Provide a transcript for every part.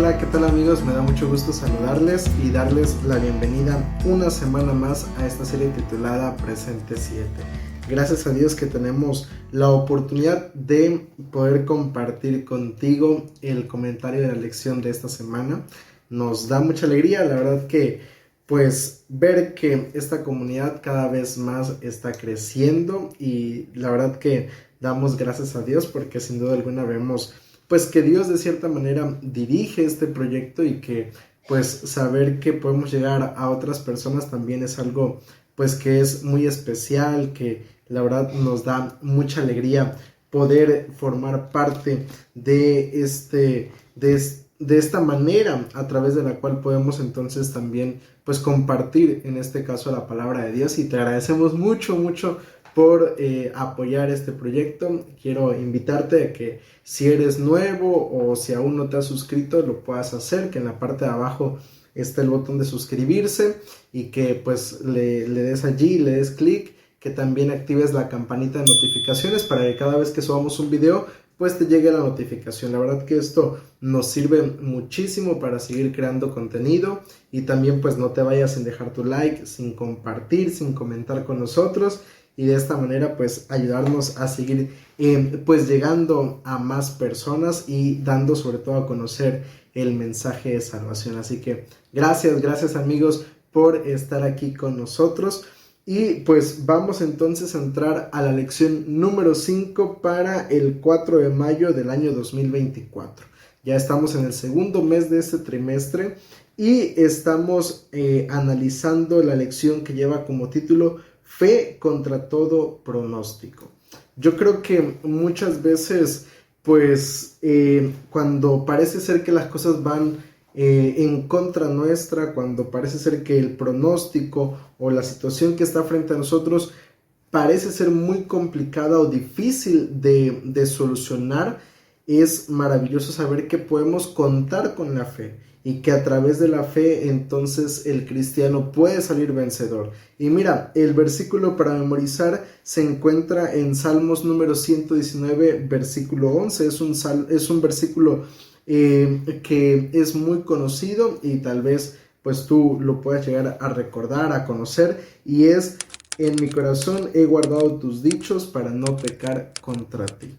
Hola, ¿qué tal amigos? Me da mucho gusto saludarles y darles la bienvenida una semana más a esta serie titulada Presente 7. Gracias a Dios que tenemos la oportunidad de poder compartir contigo el comentario de la lección de esta semana. Nos da mucha alegría, la verdad que pues ver que esta comunidad cada vez más está creciendo y la verdad que damos gracias a Dios porque sin duda alguna vemos pues que Dios de cierta manera dirige este proyecto y que pues saber que podemos llegar a otras personas también es algo pues que es muy especial, que la verdad nos da mucha alegría poder formar parte de esta manera a través de la cual podemos entonces también pues compartir en este caso la palabra de Dios, y te agradecemos mucho por apoyar este proyecto. Quiero invitarte a que si eres nuevo o si aún no te has suscrito lo puedas hacer, que en la parte de abajo está el botón de suscribirse y que pues le des allí, le des clic, que también actives la campanita de notificaciones para que cada vez que subamos un video pues te llegue la notificación. La verdad que esto nos sirve muchísimo para seguir creando contenido, y también pues no te vayas sin dejar tu like, sin compartir, sin comentar con nosotros, y de esta manera pues ayudarnos a seguir pues llegando a más personas y dando sobre todo a conocer el mensaje de salvación. Así que gracias amigos por estar aquí con nosotros. Y pues vamos entonces a entrar a la lección número 5 para el 4 de mayo del año 2024. Ya estamos en el segundo mes de este trimestre y estamos analizando la lección que lleva como título Fe contra todo pronóstico. Yo creo que muchas veces pues cuando parece ser que las cosas van en contra nuestra, cuando parece ser que el pronóstico o la situación que está frente a nosotros parece ser muy complicada o difícil de solucionar, es maravilloso saber que podemos contar con la fe y que a través de la fe entonces el cristiano puede salir vencedor. Y mira, el versículo para memorizar se encuentra en Salmos número 119, versículo 11. Es un versículo que es muy conocido y tal vez pues tú lo puedas llegar a recordar, a conocer, y es: en mi corazón he guardado tus dichos para no pecar contra ti.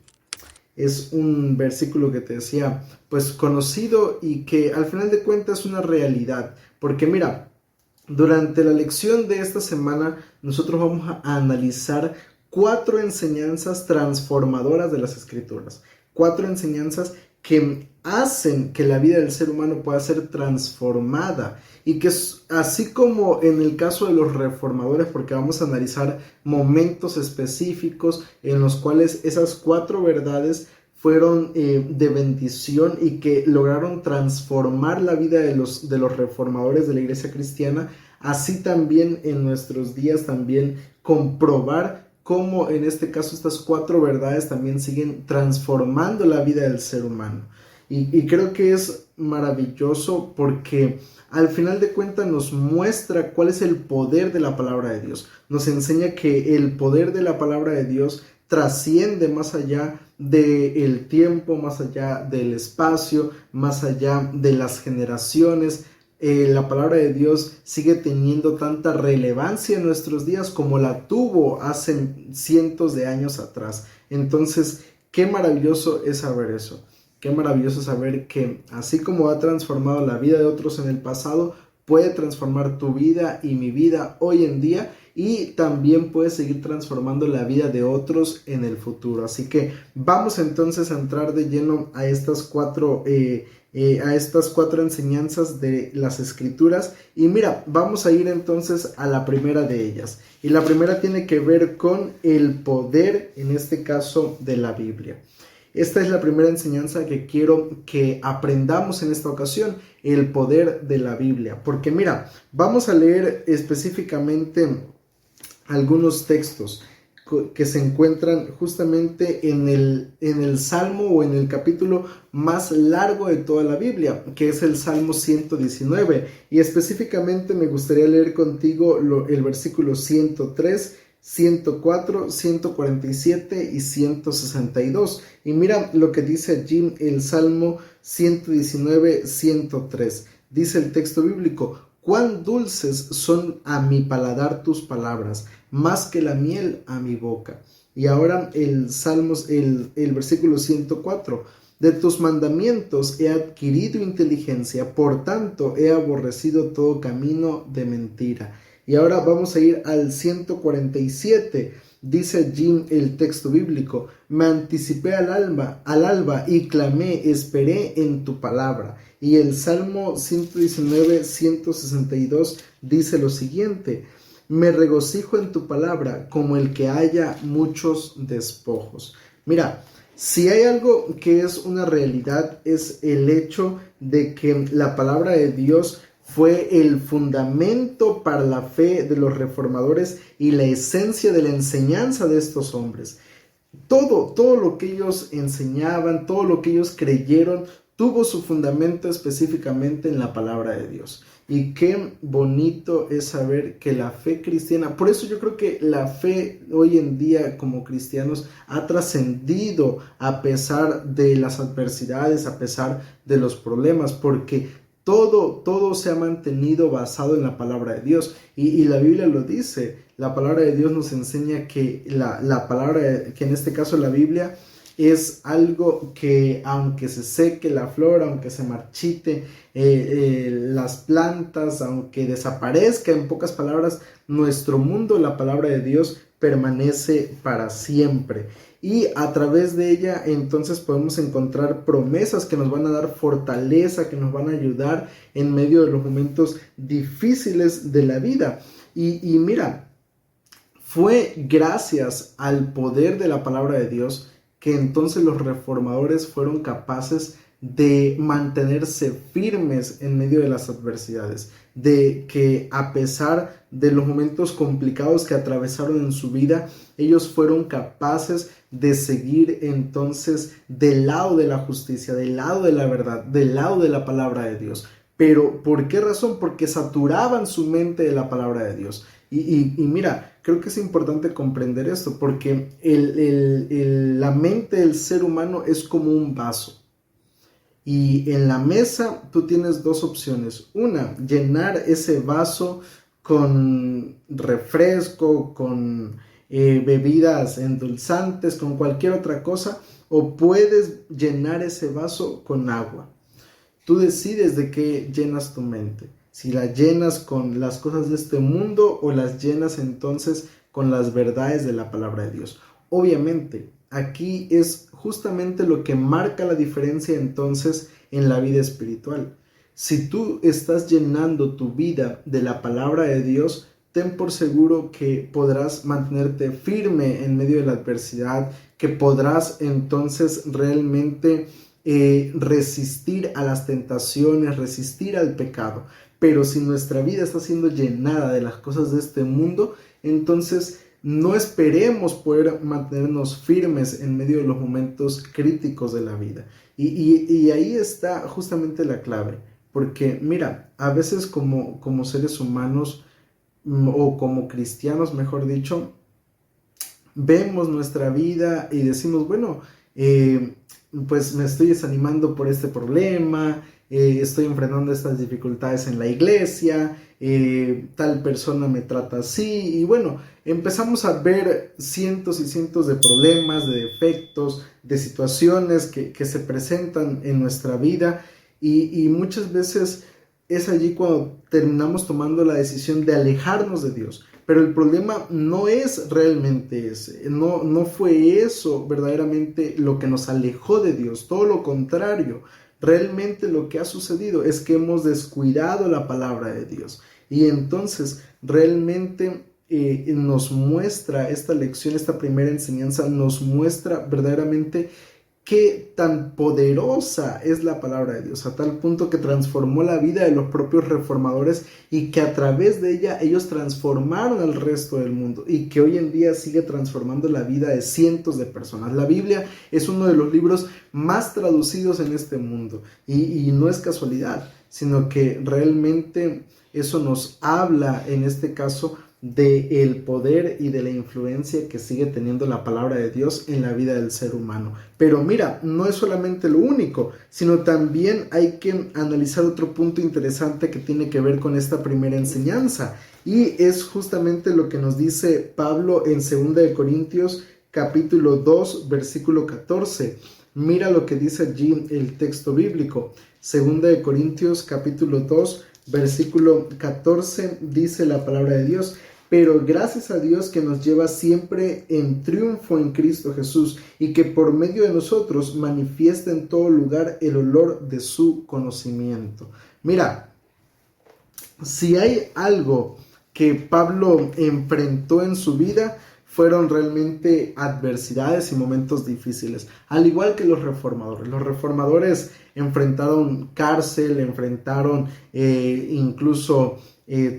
Es un versículo que te decía pues conocido y que al final de cuentas es una realidad, porque mira, durante la lección de esta semana nosotros vamos a analizar 4 enseñanzas transformadoras de las Escrituras, 4 enseñanzas que hacen que la vida del ser humano pueda ser transformada, y que así como en el caso de los reformadores, porque vamos a analizar momentos específicos en los cuales esas 4 verdades fueron de bendición y que lograron transformar la vida de los reformadores de la iglesia cristiana, así también en nuestros días también comprobar cómo en este caso estas 4 verdades también siguen transformando la vida del ser humano. Y creo que es maravilloso porque al final de cuentas nos muestra cuál es el poder de la palabra de Dios. Nos enseña que el poder de la palabra de Dios trasciende más allá del tiempo, más allá del espacio, más allá de las generaciones. La palabra de Dios sigue teniendo tanta relevancia en nuestros días como la tuvo hace cientos de años atrás. Entonces, qué maravilloso es saber eso. Qué maravilloso saber que así como ha transformado la vida de otros en el pasado, puede transformar tu vida y mi vida hoy en día, y también puede seguir transformando la vida de otros en el futuro. Así que vamos entonces a entrar de lleno a estas 4 enseñanzas de las Escrituras. Y mira, vamos a ir entonces a la primera de ellas. Y la primera tiene que ver con el poder, en este caso, de la Biblia. Esta es la primera enseñanza que quiero que aprendamos en esta ocasión, el poder de la Biblia. Porque mira, vamos a leer específicamente algunos textos que se encuentran justamente en el Salmo o en el capítulo más largo de toda la Biblia, que es el Salmo 119. Y específicamente me gustaría leer contigo el versículo 103, 104, 147 y 162. Y mira lo que dice allí el Salmo 119, 103. Dice el texto bíblico: cuán dulces son a mi paladar tus palabras, más que la miel a mi boca. Y ahora el Salmos, el versículo 104. De tus mandamientos he adquirido inteligencia, por tanto he aborrecido todo camino de mentira. Y ahora vamos a ir al 147. Dice allí el texto bíblico: me anticipé al alba y clamé, esperé en tu palabra. Y el Salmo 119, 162 dice lo siguiente: me regocijo en tu palabra como el que haya muchos despojos. Mira, si hay algo que es una realidad, es el hecho de que la palabra de Dios fue el fundamento para la fe de los reformadores y la esencia de la enseñanza de estos hombres. Todo lo que ellos enseñaban, todo lo que ellos creyeron, tuvo su fundamento específicamente en la palabra de Dios. Y qué bonito es saber que la fe cristiana, por eso yo creo que la fe hoy en día como cristianos ha trascendido a pesar de las adversidades, a pesar de los problemas, porque todo se ha mantenido basado en la palabra de Dios. Y la Biblia lo dice, la palabra de Dios nos enseña que la palabra, que en este caso la Biblia, es algo que aunque se seque la flor, aunque se marchite las plantas, aunque desaparezca, en pocas palabras, nuestro mundo, la palabra de Dios permanece para siempre. Y a través de ella entonces podemos encontrar promesas que nos van a dar fortaleza, que nos van a ayudar en medio de los momentos difíciles de la vida. Y mira, fue gracias al poder de la palabra de Dios que entonces los reformadores fueron capaces de mantenerse firmes en medio de las adversidades, de que a pesar de los momentos complicados que atravesaron en su vida, ellos fueron capaces de seguir entonces del lado de la justicia, del lado de la verdad, del lado de la palabra de Dios. Pero ¿por qué razón? Porque saturaban su mente de la palabra de Dios. Y mira, creo que es importante comprender esto, porque la mente del ser humano es como un vaso. Y en la mesa tú tienes dos opciones. Una, llenar ese vaso con refresco, con bebidas endulzantes, con cualquier otra cosa, o puedes llenar ese vaso con agua. Tú decides de qué llenas tu mente. Si la llenas con las cosas de este mundo o las llenas entonces con las verdades de la palabra de Dios. Obviamente, aquí es justamente lo que marca la diferencia entonces en la vida espiritual. Si tú estás llenando tu vida de la palabra de Dios, ten por seguro que podrás mantenerte firme en medio de la adversidad, que podrás entonces realmente resistir a las tentaciones, resistir al pecado. Pero si nuestra vida está siendo llenada de las cosas de este mundo, entonces no esperemos poder mantenernos firmes en medio de los momentos críticos de la vida. Y ahí está justamente la clave. Porque mira, a veces como seres humanos, o como cristianos mejor dicho, vemos nuestra vida y decimos, bueno, pues me estoy desanimando por este problema, estoy enfrentando estas dificultades en la iglesia, tal persona me trata así, y bueno, empezamos a ver cientos y cientos de problemas, de defectos, de situaciones que se presentan en nuestra vida, y muchas veces es allí cuando terminamos tomando la decisión de alejarnos de Dios. Pero el problema no es realmente ese, no fue eso verdaderamente lo que nos alejó de Dios, todo lo contrario. Realmente lo que ha sucedido es que hemos descuidado la palabra de Dios. Y entonces realmente nos muestra esta lección, esta primera enseñanza, nos muestra verdaderamente qué tan poderosa es la palabra de Dios, a tal punto que transformó la vida de los propios reformadores y que a través de ella ellos transformaron al resto del mundo y que hoy en día sigue transformando la vida de cientos de personas. La Biblia es uno de los libros más traducidos en este mundo y no es casualidad, sino que realmente eso nos habla en este caso del poder y de la influencia que sigue teniendo la palabra de Dios en la vida del ser humano. Pero mira, no es solamente lo único, sino también hay que analizar otro punto interesante que tiene que ver con esta primera enseñanza, y es justamente lo que nos dice Pablo en 2 Corintios capítulo 2 versículo 14. Mira lo que dice allí el texto bíblico. 2 Corintios capítulo 2 versículo 14 dice la palabra de Dios: pero gracias a Dios que nos lleva siempre en triunfo en Cristo Jesús, y que por medio de nosotros manifiesta en todo lugar el olor de su conocimiento. Mira, si hay algo que Pablo enfrentó en su vida, fueron realmente adversidades y momentos difíciles, al igual que los reformadores. Los reformadores enfrentaron cárcel, enfrentaron incluso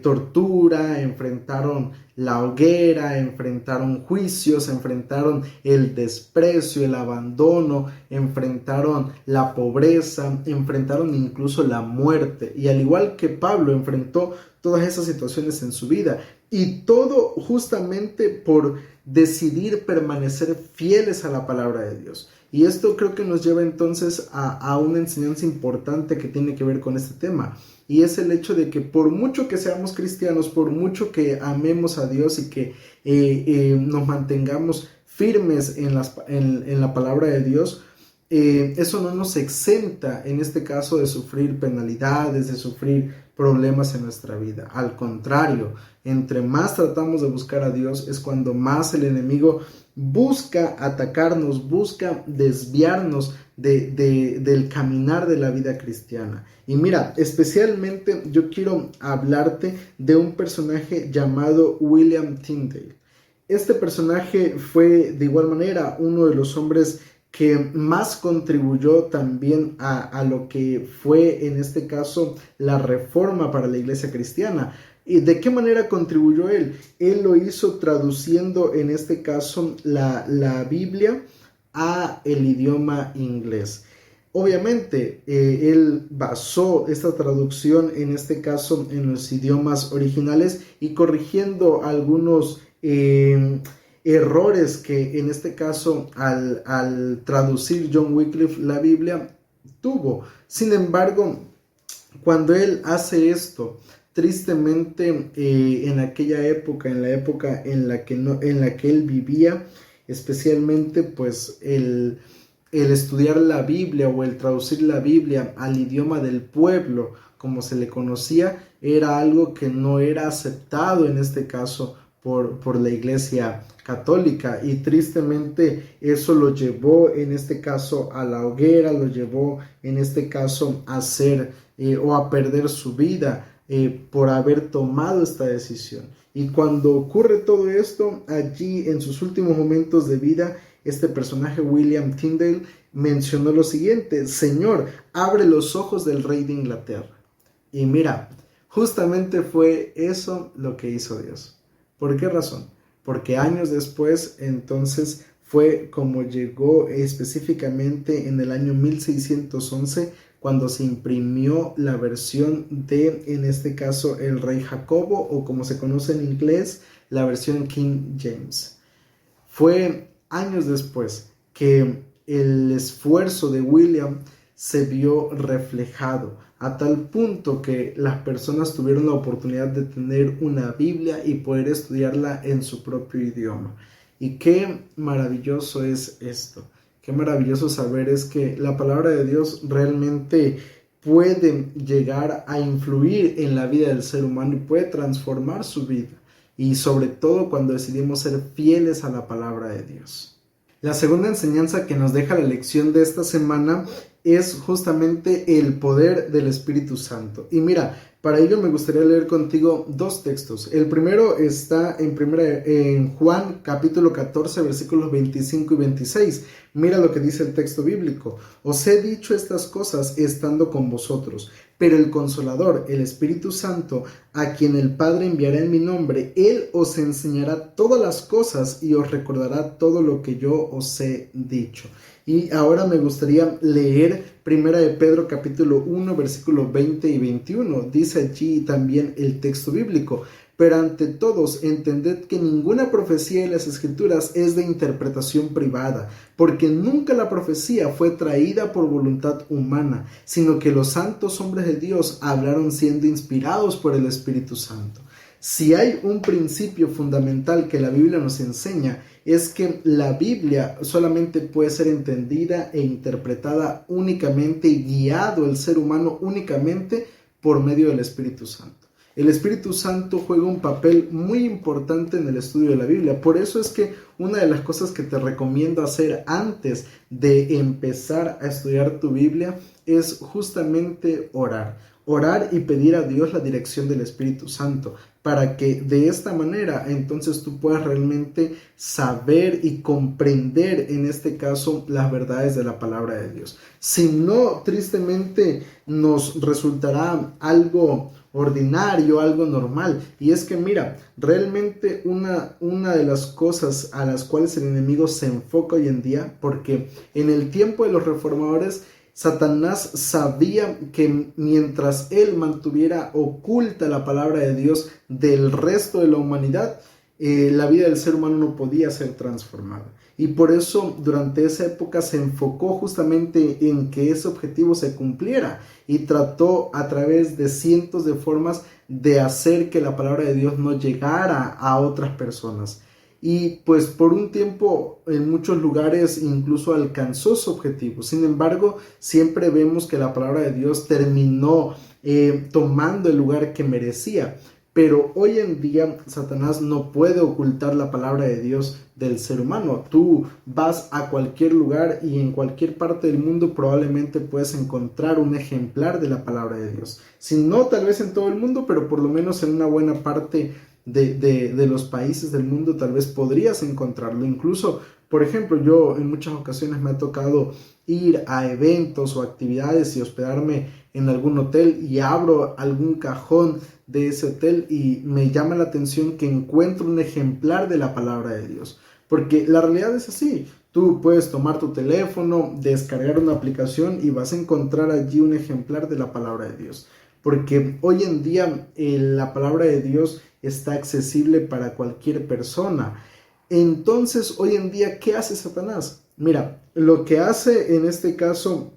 tortura, enfrentaron la hoguera, enfrentaron juicios, enfrentaron el desprecio, el abandono, enfrentaron la pobreza, enfrentaron incluso la muerte. Y al igual que Pablo enfrentó todas esas situaciones en su vida, y todo justamente por decidir permanecer fieles a la palabra de Dios. Y esto creo que nos lleva entonces a una enseñanza importante que tiene que ver con este tema. Y es el hecho de que por mucho que seamos cristianos, por mucho que amemos a Dios y que nos mantengamos firmes en la palabra de Dios, eso no nos exenta en este caso de sufrir penalidades, de sufrir problemas en nuestra vida. Al contrario, entre más tratamos de buscar a Dios es cuando más el enemigo busca atacarnos, busca desviarnos del caminar de la vida cristiana. Y mira, especialmente yo quiero hablarte de un personaje llamado William Tyndale. Este personaje fue de igual manera uno de los hombres que más contribuyó también a lo que fue en este caso la reforma para la iglesia cristiana. ¿Y de qué manera contribuyó él? Él lo hizo traduciendo en este caso la Biblia a el idioma inglés. Obviamente, él basó esta traducción en este caso en los idiomas originales y corrigiendo algunos errores que en este caso al traducir John Wycliffe la Biblia tuvo. Sin embargo, cuando él hace esto, tristemente en aquella época, en la época en la que él vivía, especialmente pues el estudiar la Biblia o el traducir la Biblia al idioma del pueblo, como se le conocía, era algo que no era aceptado en este caso por la iglesia católica, y tristemente eso lo llevó en este caso a la hoguera, lo llevó en este caso a hacer o a perder su vida por haber tomado esta decisión. Y cuando ocurre todo esto, allí en sus últimos momentos de vida, este personaje William Tyndale mencionó lo siguiente: Señor, abre los ojos del rey de Inglaterra. Y mira, justamente fue eso lo que hizo Dios. ¿Por qué razón? Porque años después, entonces, fue como llegó específicamente en el año 1611, cuando se imprimió la versión de, en este caso, el rey Jacobo, o como se conoce en inglés, la versión King James. Fue años después que el esfuerzo de William se vio reflejado, a tal punto que las personas tuvieron la oportunidad de tener una Biblia y poder estudiarla en su propio idioma. Y qué maravilloso es esto, qué maravilloso saber es que la palabra de Dios realmente puede llegar a influir en la vida del ser humano y puede transformar su vida, y sobre todo cuando decidimos ser fieles a la palabra de Dios. La segunda enseñanza que nos deja la lección de esta semana es justamente el poder del Espíritu Santo. Y mira, para ello me gustaría leer contigo dos textos. El primero está en Juan capítulo 14 versículos 25 y 26. Mira lo que dice el texto bíblico: os he dicho estas cosas estando con vosotros, pero el Consolador, el Espíritu Santo, a quien el Padre enviará en mi nombre, Él os enseñará todas las cosas y os recordará todo lo que yo os he dicho. Y ahora me gustaría leer 1 de Pedro capítulo 1 versículos 20 y 21. Dice allí también el texto bíblico: pero ante todos entended que ninguna profecía en las Escrituras es de interpretación privada, porque nunca la profecía fue traída por voluntad humana, sino que los santos hombres de Dios hablaron siendo inspirados por el Espíritu Santo. Si hay un principio fundamental que la Biblia nos enseña, es que la Biblia solamente puede ser entendida e interpretada únicamente y guiado el ser humano únicamente por medio del Espíritu Santo. El Espíritu Santo juega un papel muy importante en el estudio de la Biblia. Por eso es que una de las cosas que te recomiendo hacer antes de empezar a estudiar tu Biblia es justamente orar. Orar y pedir a Dios la dirección del Espíritu Santo, para que de esta manera entonces tú puedas realmente saber y comprender en este caso las verdades de la palabra de Dios. Si no, tristemente nos resultará algo ordinario, algo normal. Y es que mira, realmente una de las cosas a las cuales el enemigo se enfoca hoy en día, porque en el tiempo de los reformadores Satanás sabía que mientras él mantuviera oculta la palabra de Dios del resto de la humanidad, la vida del ser humano no podía ser transformada. Y por eso durante esa época se enfocó justamente en que ese objetivo se cumpliera y trató a través de cientos de formas de hacer que la palabra de Dios no llegara a otras personas. Y pues por un tiempo en muchos lugares incluso alcanzó su objetivo. Sin embargo, siempre vemos que la palabra de Dios terminó tomando el lugar que merecía. Pero hoy en día Satanás no puede ocultar la palabra de Dios del ser humano. Tú vas a cualquier lugar y en cualquier parte del mundo probablemente puedes encontrar un ejemplar de la palabra de Dios. Si no, tal vez en todo el mundo, pero por lo menos en una buena parte de los países del mundo tal vez podrías encontrarlo. Incluso, por ejemplo, yo en muchas ocasiones me ha tocado ir a eventos o actividades y hospedarme en algún hotel y abro algún cajón de ese hotel y me llama la atención que encuentro un ejemplar de la palabra de Dios. Porque la realidad es así. Tú puedes tomar tu teléfono, descargar una aplicación y vas a encontrar allí un ejemplar de la palabra de Dios. Porque hoy en día la palabra de Dios está accesible para cualquier persona. Entonces, hoy en día, ¿qué hace Satanás? Mira, lo que hace en este caso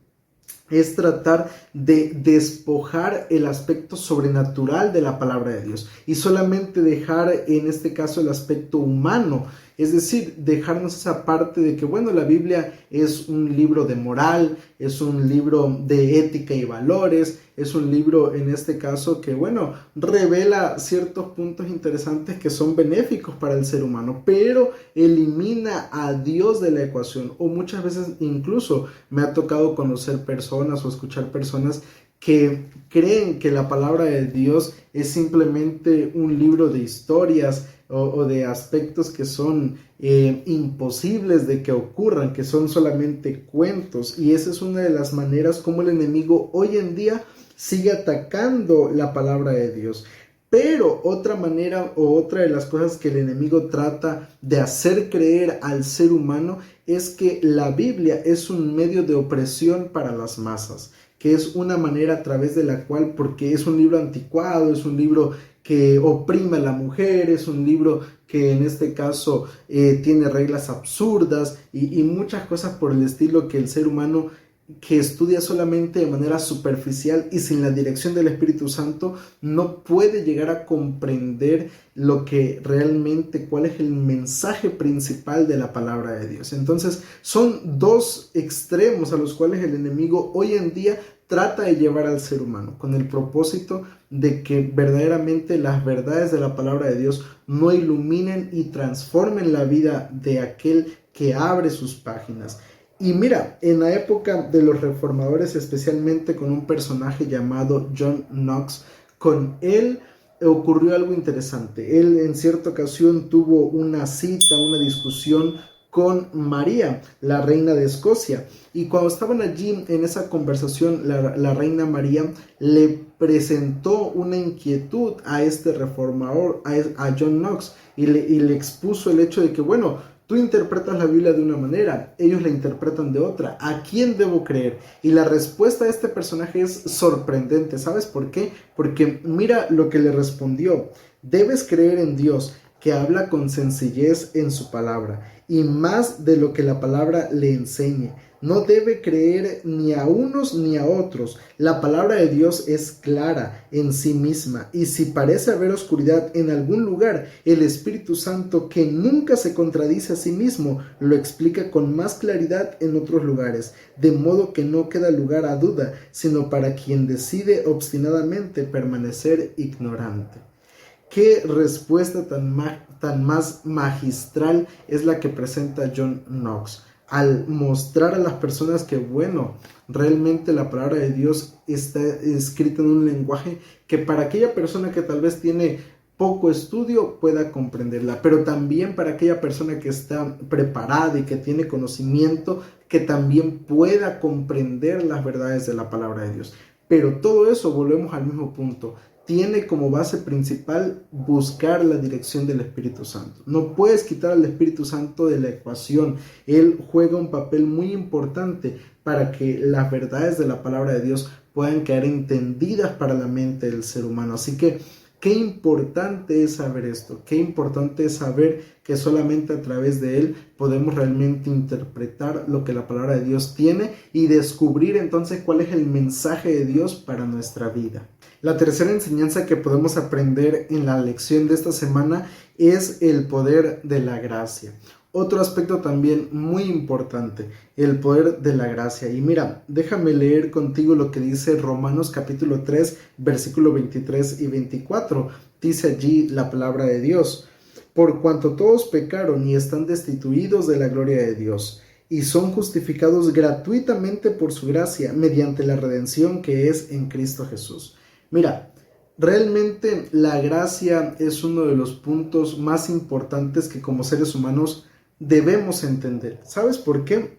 es tratar de despojar el aspecto sobrenatural de la palabra de Dios y solamente dejar en este caso el aspecto humano, es decir, dejarnos esa parte de que bueno, la Biblia es un libro de moral, es un libro de ética y valores, es un libro en este caso que bueno, revela ciertos puntos interesantes que son benéficos para el ser humano, pero elimina a Dios de la ecuación. O muchas veces incluso me ha tocado conocer personas o escuchar personas que creen que la palabra de Dios es simplemente un libro de historias o de aspectos que son imposibles de que ocurran, que son solamente cuentos. Y esa es una de las maneras como el enemigo hoy en día sigue atacando la palabra de Dios. Pero otra manera o otra de las cosas que el enemigo trata de hacer creer al ser humano es que la Biblia es un medio de opresión para las masas, que es una manera a través de la cual, porque es un libro anticuado, es un libro que oprime a la mujer, es un libro que en este caso tiene reglas absurdas y muchas cosas por el estilo que el ser humano que estudia solamente de manera superficial y sin la dirección del Espíritu Santo no puede llegar a comprender lo que realmente, cuál es el mensaje principal de la palabra de Dios. Entonces son dos extremos a los cuales el enemigo hoy en día trata de llevar al ser humano con el propósito de que verdaderamente las verdades de la palabra de Dios no iluminen y transformen la vida de aquel que abre sus páginas. Y mira, en la época de los reformadores, especialmente con un personaje llamado John Knox, con él ocurrió algo interesante. Él en cierta ocasión tuvo una cita, una discusión con María, la reina de Escocia. Y cuando estaban allí en esa conversación, la reina María le presentó una inquietud a este reformador, a John Knox, y le expuso el hecho de que, bueno, tú interpretas la Biblia de una manera, ellos la interpretan de otra. ¿A quién debo creer? Y la respuesta de este personaje es sorprendente. ¿Sabes por qué? Porque mira lo que le respondió. Debes creer en Dios, que habla con sencillez en su palabra, y más de lo que la palabra le enseñe. No debe creer ni a unos ni a otros. La palabra de Dios es clara en sí misma, y si parece haber oscuridad en algún lugar, el Espíritu Santo, que nunca se contradice a sí mismo, lo explica con más claridad en otros lugares, de modo que no queda lugar a duda, sino para quien decide obstinadamente permanecer ignorante. ¿Qué respuesta tan más magistral es la que presenta John Knox al mostrar a las personas que, bueno, realmente la palabra de Dios está escrita en un lenguaje que para aquella persona que tal vez tiene poco estudio pueda comprenderla, pero también para aquella persona que está preparada y que tiene conocimiento, que también pueda comprender las verdades de la palabra de Dios? Pero todo eso, volvemos al mismo punto, tiene como base principal buscar la dirección del Espíritu Santo. No puedes quitar al Espíritu Santo de la ecuación. Él juega un papel muy importante para que las verdades de la palabra de Dios puedan quedar entendidas para la mente del ser humano. Así que qué importante es saber esto, qué importante es saber que solamente a través de él podemos realmente interpretar lo que la palabra de Dios tiene y descubrir entonces cuál es el mensaje de Dios para nuestra vida. La tercera enseñanza que podemos aprender en la lección de esta semana es el poder de la gracia. Otro aspecto también muy importante, el poder de la gracia. Y mira, déjame leer contigo lo que dice Romanos capítulo 3, versículo 23 y 24. Dice allí la palabra de Dios: por cuanto todos pecaron y están destituidos de la gloria de Dios, y son justificados gratuitamente por su gracia, mediante la redención que es en Cristo Jesús. Mira, realmente la gracia es uno de los puntos más importantes que como seres humanos debemos entender. ¿Sabes por qué?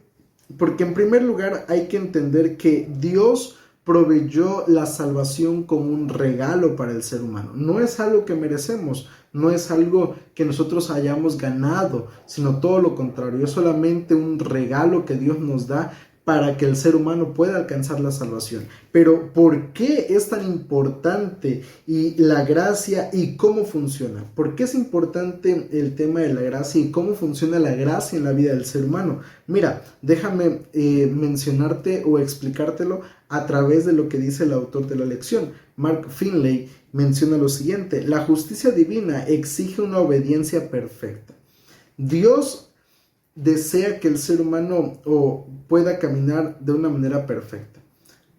Porque en primer lugar hay que entender que Dios proveyó la salvación como un regalo para el ser humano. No es algo que merecemos, no es algo que nosotros hayamos ganado, sino todo lo contrario, es solamente un regalo que Dios nos da para que el ser humano pueda alcanzar la salvación. Pero ¿por qué es tan importante y la gracia y cómo funciona? ¿Por qué es importante el tema de la gracia y cómo funciona la gracia en la vida del ser humano? Mira, déjame mencionarte o explicártelo a través de lo que dice el autor de la lección. Mark Finley menciona lo siguiente: la justicia divina exige una obediencia perfecta. Dios desea que el ser humano pueda caminar de una manera perfecta.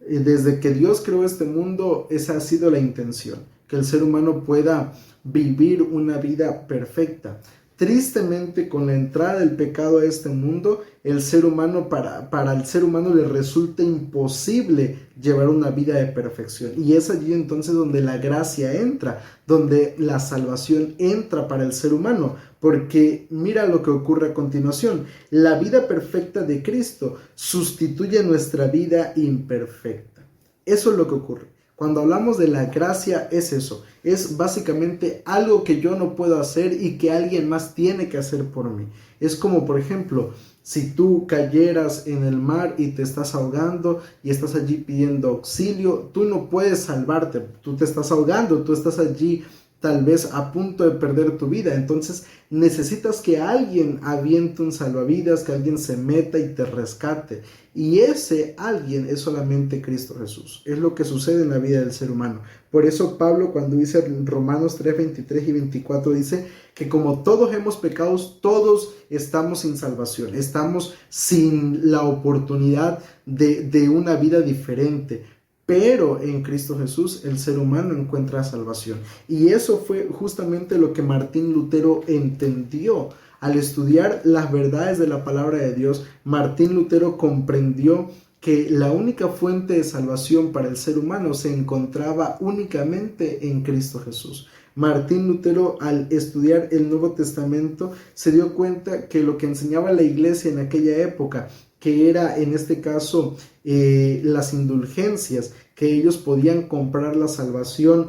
Desde que Dios creó este mundo, esa ha sido la intención, que el ser humano pueda vivir una vida perfecta. Tristemente, con la entrada del pecado a este mundo, el ser humano, para el ser humano le resulta imposible llevar una vida de perfección. Y es allí entonces donde la gracia entra, donde la salvación entra para el ser humano. Porque mira lo que ocurre a continuación. La vida perfecta de Cristo sustituye nuestra vida imperfecta. Eso es lo que ocurre. Cuando hablamos de la gracia es eso, es básicamente algo que yo no puedo hacer y que alguien más tiene que hacer por mí. Es como, por ejemplo, si tú cayeras en el mar y te estás ahogando y estás allí pidiendo auxilio, tú no puedes salvarte, tú te estás ahogando, tú estás allí tal vez a punto de perder tu vida. Entonces necesitas que alguien aviente un salvavidas, que alguien se meta y te rescate. Y ese alguien es solamente Cristo Jesús. Es lo que sucede en la vida del ser humano. Por eso Pablo, cuando dice en Romanos 3, 23 y 24, dice que como todos hemos pecado, todos estamos sin salvación. Estamos sin la oportunidad de una vida diferente. Pero en Cristo Jesús el ser humano encuentra salvación. Y eso fue justamente lo que Martín Lutero entendió. Al estudiar las verdades de la palabra de Dios, Martín Lutero comprendió que la única fuente de salvación para el ser humano se encontraba únicamente en Cristo Jesús. Martín Lutero, al estudiar el Nuevo Testamento, se dio cuenta que lo que enseñaba la iglesia en aquella época, que era en este caso las indulgencias, que ellos podían comprar la salvación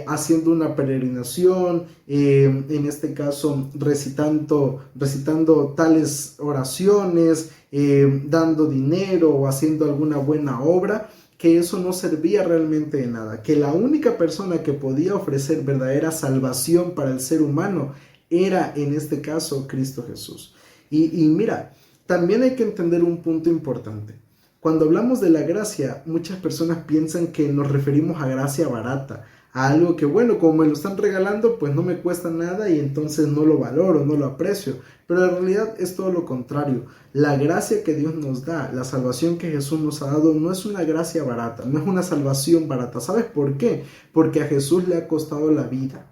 haciendo una peregrinación, en este caso recitando tales oraciones, dando dinero o haciendo alguna buena obra, que eso no servía realmente de nada, que la única persona que podía ofrecer verdadera salvación para el ser humano era en este caso Cristo Jesús. Y mira, también hay que entender un punto importante. Cuando hablamos de la gracia, muchas personas piensan que nos referimos a gracia barata, a algo que, bueno, como me lo están regalando, pues no me cuesta nada y entonces no lo valoro, no lo aprecio. Pero en realidad es todo lo contrario. La gracia que Dios nos da, la salvación que Jesús nos ha dado, no es una gracia barata, no es una salvación barata. ¿Sabes por qué? Porque a Jesús le ha costado la vida.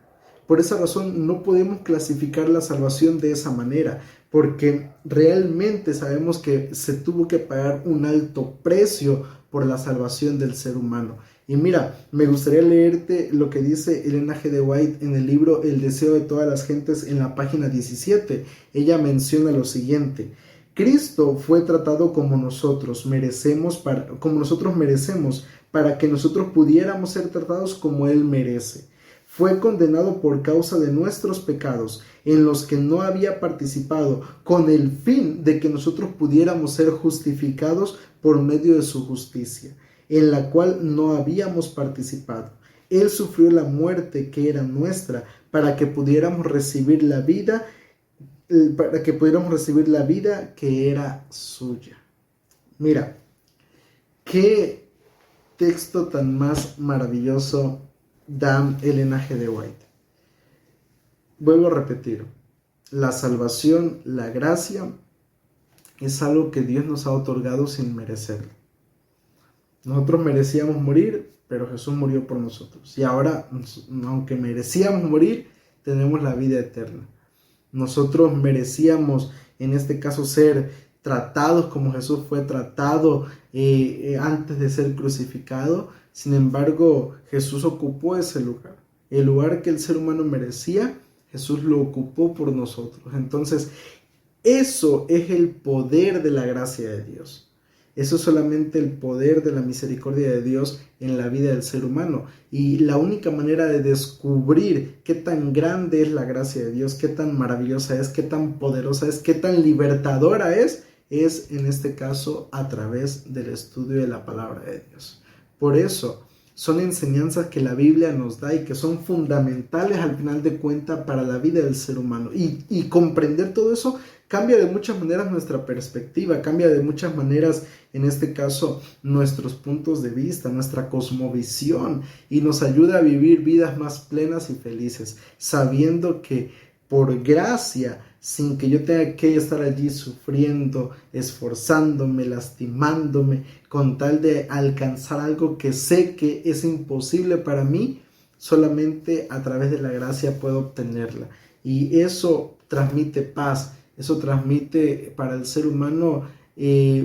Por esa razón no podemos clasificar la salvación de esa manera, porque realmente sabemos que se tuvo que pagar un alto precio por la salvación del ser humano. Y mira, me gustaría leerte lo que dice Elena G. de White en el libro El deseo de todas las gentes en la página 17. Ella menciona lo siguiente: Cristo fue tratado como nosotros merecemos para que nosotros pudiéramos ser tratados como Él merece. Fue condenado por causa de nuestros pecados, en los que no había participado, con el fin de que nosotros pudiéramos ser justificados por medio de su justicia, en la cual no habíamos participado. Él sufrió la muerte que era nuestra, para que pudiéramos recibir la vida, que era suya. Mira, qué texto tan más maravilloso da Elena G. de White. Vuelvo a repetir, la salvación, la gracia, es algo que Dios nos ha otorgado sin merecerlo. Nosotros merecíamos morir, pero Jesús murió por nosotros. Y ahora, aunque merecíamos morir, tenemos la vida eterna. Nosotros merecíamos, en este caso, ser tratados como Jesús fue tratado antes de ser crucificado. Sin embargo, Jesús ocupó ese lugar. El lugar que el ser humano merecía, Jesús lo ocupó por nosotros. Entonces, eso es el poder de la gracia de Dios. Eso es solamente el poder de la misericordia de Dios en la vida del ser humano. Y la única manera de descubrir qué tan grande es la gracia de Dios, qué tan maravillosa es, qué tan poderosa es, qué tan libertadora es en este caso a través del estudio de la palabra de Dios. Por eso son enseñanzas que la Biblia nos da y que son fundamentales al final de cuentas para la vida del ser humano. Y comprender todo eso cambia de muchas maneras nuestra perspectiva, cambia de muchas maneras, en este caso, nuestros puntos de vista, nuestra cosmovisión, y nos ayuda a vivir vidas más plenas y felices, sabiendo que por gracia, sin que yo tenga que estar allí sufriendo, esforzándome, lastimándome, con tal de alcanzar algo que sé que es imposible para mí, solamente a través de la gracia puedo obtenerla. Y eso transmite paz, eso transmite para el ser humano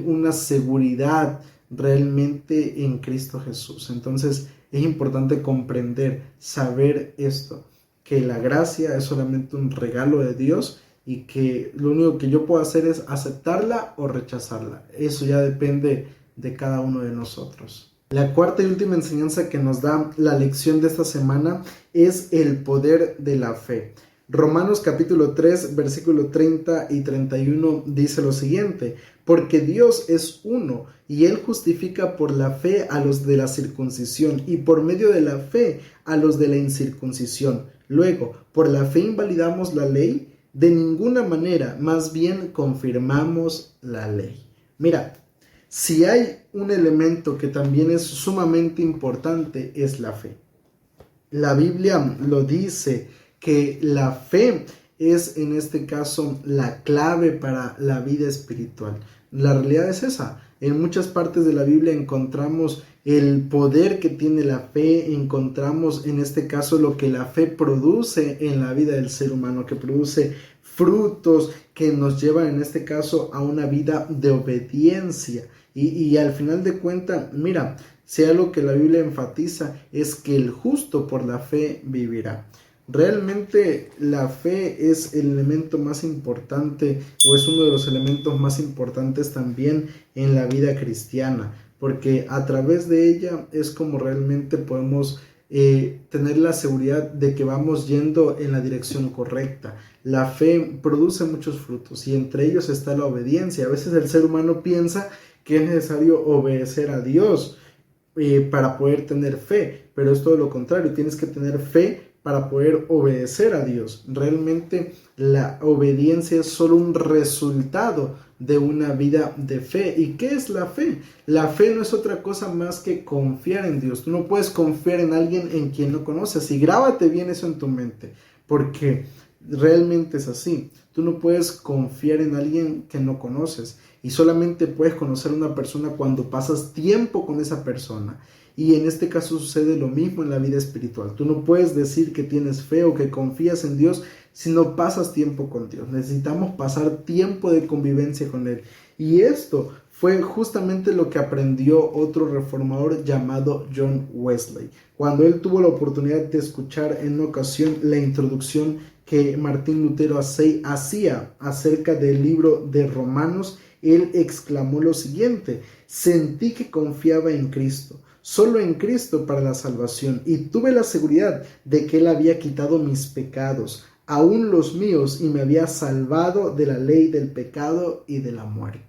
una seguridad realmente en Cristo Jesús. Entonces es importante comprender, saber esto, que la gracia es solamente un regalo de Dios y que lo único que yo puedo hacer es aceptarla o rechazarla. Eso ya depende de cada uno de nosotros. La cuarta y última enseñanza que nos da la lección de esta semana es el poder de la fe. Romanos capítulo 3, versículo 30 y 31 dice lo siguiente: porque Dios es uno y Él justifica por la fe a los de la circuncisión y por medio de la fe a los de la incircuncisión. Luego, ¿por la fe invalidamos la ley? De ninguna manera, más bien confirmamos la ley. Mira, si hay un elemento que también es sumamente importante, es la fe. La Biblia lo dice, que la fe es en este caso la clave para la vida espiritual. La realidad es esa. En muchas partes de la Biblia encontramos el poder que tiene la fe, encontramos en este caso lo que la fe produce en la vida del ser humano, que produce frutos que nos llevan en este caso a una vida de obediencia. Y al final de cuentas, mira, si algo que la Biblia enfatiza es que el justo por la fe vivirá. Realmente la fe es el elemento más importante, o es uno de los elementos más importantes también en la vida cristiana, porque a través de ella es como realmente podemos tener la seguridad de que vamos yendo en la dirección correcta. La fe produce muchos frutos y entre ellos está la obediencia. A veces el ser humano piensa que es necesario obedecer a Dios, para poder tener fe, pero es todo lo contrario, tienes que tener fe para poder obedecer a Dios. Realmente la obediencia es solo un resultado de una vida de fe. ¿Y qué es la fe? La fe no es otra cosa más que confiar en Dios. Tú no puedes confiar en alguien en quien no conoces, y grábate bien eso en tu mente, porque realmente es así. Tú no puedes confiar en alguien que no conoces, y solamente puedes conocer a una persona cuando pasas tiempo con esa persona. Y en este caso sucede lo mismo en la vida espiritual. Tú no puedes decir que tienes fe o que confías en Dios si no pasas tiempo con Dios. Necesitamos pasar tiempo de convivencia con Él. Y esto fue justamente lo que aprendió otro reformador llamado John Wesley. Cuando él tuvo la oportunidad de escuchar en una ocasión la introducción que Martín Lutero hacía acerca del libro de Romanos, él exclamó lo siguiente: sentí que confiaba en Cristo, solo en Cristo para la salvación, y tuve la seguridad de que Él había quitado mis pecados, aún los míos, y me había salvado de la ley del pecado y de la muerte.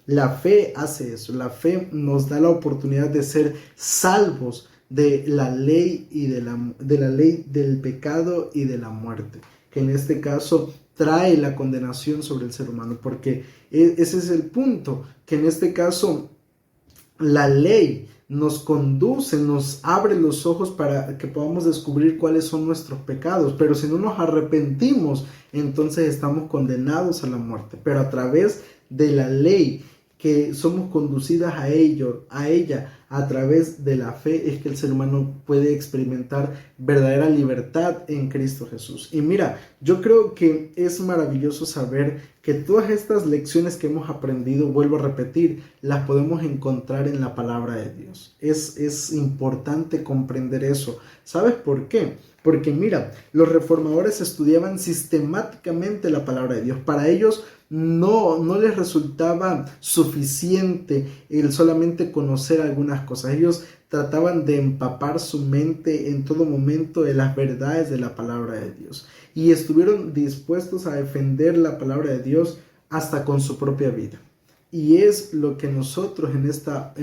La fe hace eso. La fe nos da la oportunidad de ser salvos de la ley y de la ley del pecado y de la muerte, que en este caso trae la condenación sobre el ser humano, porque ese es el punto, que en este caso la ley nos conduce, nos abre los ojos para que podamos descubrir cuáles son nuestros pecados, pero si no nos arrepentimos, entonces estamos condenados a la muerte. Pero a través de la ley, que somos conducidas a ella a través de la fe, es que el ser humano puede experimentar verdadera libertad en Cristo Jesús. Y mira, yo creo que es maravilloso saber que todas estas lecciones que hemos aprendido, vuelvo a repetir, las podemos encontrar en la palabra de Dios. Es importante comprender eso. ¿Sabes por qué? Porque mira, los reformadores estudiaban sistemáticamente la palabra de Dios. Para ellos no les resultaba suficiente el solamente conocer algunas cosas. Ellos trataban de empapar su mente en todo momento de las verdades de la palabra de Dios, y estuvieron dispuestos a defender la palabra de Dios hasta con su propia vida. Y es lo que nosotros en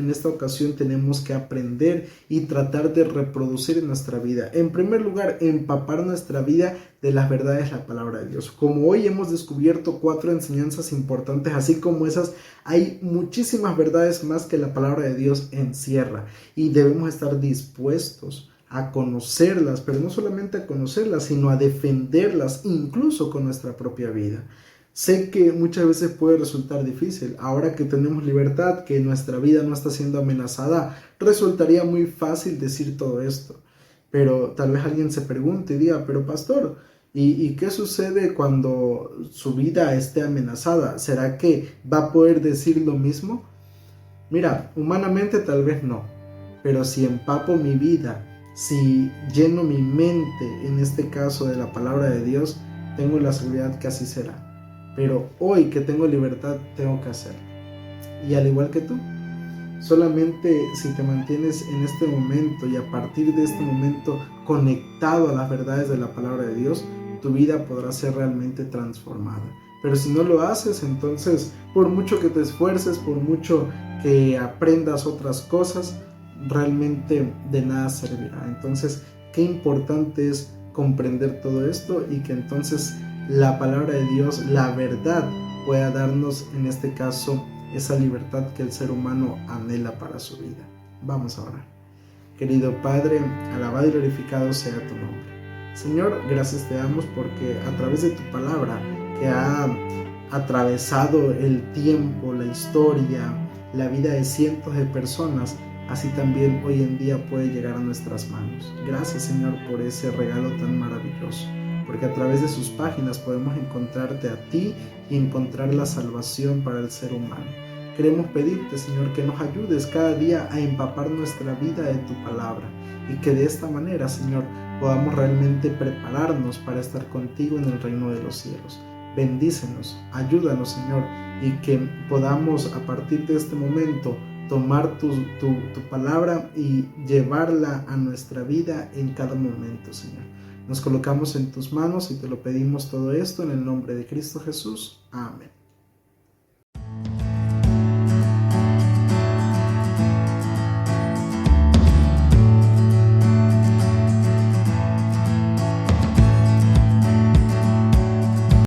esta ocasión tenemos que aprender y tratar de reproducir en nuestra vida. En primer lugar, empapar nuestra vida de las verdades de la palabra de Dios. Como hoy hemos descubierto 4 enseñanzas importantes, así como esas, hay muchísimas verdades más que la palabra de Dios encierra. Y debemos estar dispuestos a conocerlas, pero no solamente a conocerlas, sino a defenderlas, incluso con nuestra propia vida. Sé que muchas veces puede resultar difícil. Ahora que tenemos libertad, que nuestra vida no está siendo amenazada, resultaría muy fácil decir todo esto. Pero tal vez alguien se pregunte y diga, pero pastor, ¿y qué sucede cuando su vida esté amenazada? ¿Será que va a poder decir lo mismo? Mira, humanamente tal vez no, pero si empapo mi vida, si lleno mi mente, en este caso de la palabra de Dios, tengo la seguridad que así será. Pero hoy que tengo libertad, tengo que hacerlo. Y al igual que tú, solamente si te mantienes en este momento y a partir de este momento conectado a las verdades de la palabra de Dios, tu vida podrá ser realmente transformada. Pero si no lo haces, entonces por mucho que te esfuerces, por mucho que aprendas otras cosas, realmente de nada servirá. Entonces, qué importante es comprender todo esto y que entonces la palabra de Dios, la verdad, pueda darnos en este caso esa libertad que el ser humano anhela para su vida. Vamos a orar. Querido Padre, alabado y glorificado sea tu nombre. Señor, gracias te damos porque a través de tu palabra, que ha atravesado el tiempo, la historia, la vida de cientos de personas, así también hoy en día puede llegar a nuestras manos. Gracias, Señor, por ese regalo tan maravilloso, porque a través de sus páginas podemos encontrarte a ti y encontrar la salvación para el ser humano. Queremos pedirte, Señor, que nos ayudes cada día a empapar nuestra vida de tu palabra y que de esta manera, Señor, podamos realmente prepararnos para estar contigo en el reino de los cielos. Bendícenos, ayúdanos, Señor, y que podamos a partir de este momento tomar tu palabra y llevarla a nuestra vida en cada momento, Señor. Nos colocamos en tus manos y te lo pedimos todo esto en el nombre de Cristo Jesús. Amén.